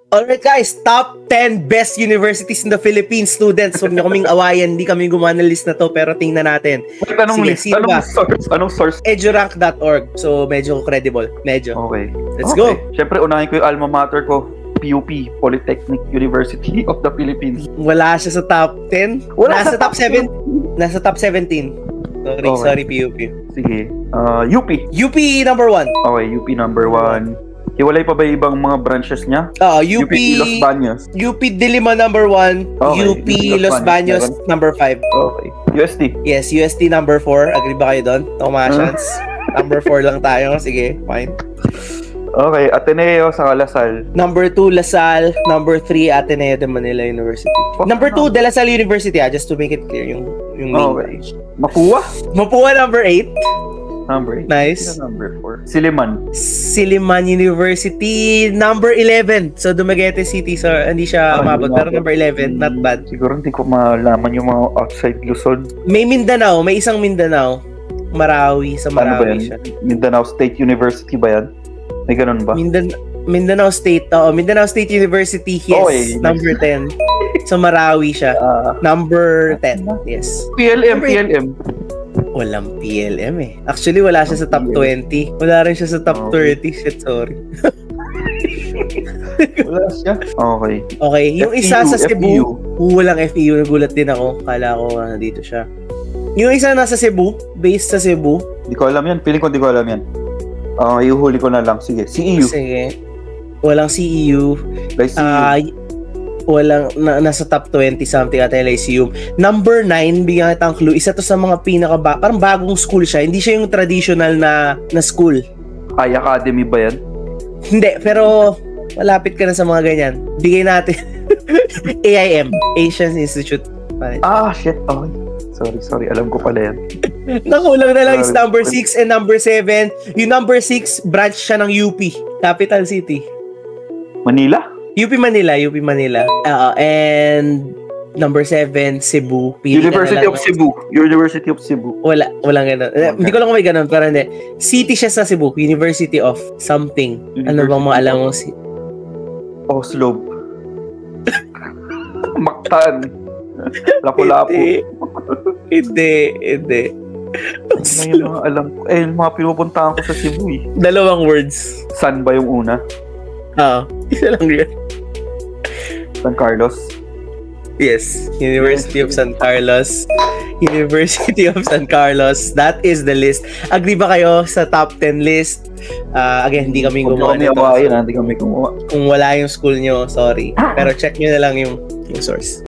Alright guys, top 10 best universities in the Philippines. Students, huwag niyo kaming awayan, hindi kami gumawa ng list na to, pero tingnan natin. Wait, anong Sige, list? sino ba? Anong source? Edurank.org. So, medyo credible. Medyo. Okay. Let's go. Siyempre, unahin ko yung alma mater ko. PUP, Polytechnic University of the Philippines. Wala siya sa top 10. Nasa top 7. Nasa top 17. Sorry, PUP. Sige. UP. UP number 1. Okay, UP number 1. Hiwalay pa ba ibang mga branches niya? UP Los Baños. UP Diliman number 1. Okay, UP Los Baños number 5. Okay. UST. Yes, UST number 4. Agree ba kayo doon? Tomasians. Number 4 lang tayo. Sige, fine. Okay, Ateneo sa Lasal. Number 2, Lasal. Number 3, Ateneo de Manila University. Number 2, De La Salle University, just to make it clear yung okay. Mapua number 8. Number 8. Nice. Number 4. Siliman University, number 11. So, Dumaguete City. So, hindi siya umabot. Pero number 11, not bad. Siguro hindi ko malaman yung mga outside Luzon. May Mindanao. May isang Mindanao. Marawi. Sa Marawi siya. Mindanao State University ba yan? May ganun ba? Mindanao State. Mindanao State University. Yes. Okay. Number 10. So, Marawi siya. Number 10. Yes. PLM. Walang PLM eh. Actually, wala siya sa top 20. Wala rin siya sa top 30. Shit, sorry. Wala siya? Okay. Okay, yung FEU, isa sa Cebu. FEU. Walang FEU. Nagulat din ako. Kala ko dito siya. Yung isa nasa Cebu. Based sa Cebu. Di ko alam yan. Feeling ko di ko alam yan. Iuhuli ko na lang. Sige, CEU. Sige. Walang CEU. Like CEU. Walang nasa top 20 something at LICU. Number 9, bigyan kita ang clue. Isa to sa mga parang bagong school siya. Hindi siya yung traditional na school. Ay, academy ba yan? Hindi, pero malapit ka na sa mga ganyan. Bigay natin. AIM, Asian Institute. Shit. Okay. Sorry. Alam ko pala yan. Nakulang na lang is number 6 and number 7. Yung number 6, branch siya ng UP, Capital City. Manila? UP Manila. And number 7, Cebu. University of Cebu. Walang ganun. Okay. Hindi ko lang kung may ganun, pero hindi. City siya sa Cebu. University of something. Ano bang mga alam mo? Oslo. Mactan. Lapu-lapu. Hindi. Ano yung mga alam ko? Yung mga pinupuntahan ko sa Cebu eh. 2 words. San ba yung una? Isa lang yun. San Carlos? Yes, University of San Carlos. University of San Carlos. That is the list. Agree ba kayo sa top 10 list? Again, hindi kami gumawa nito. Hindi kami gumawa. Kung wala yung school nyo, sorry. Pero check nyo na lang yung source.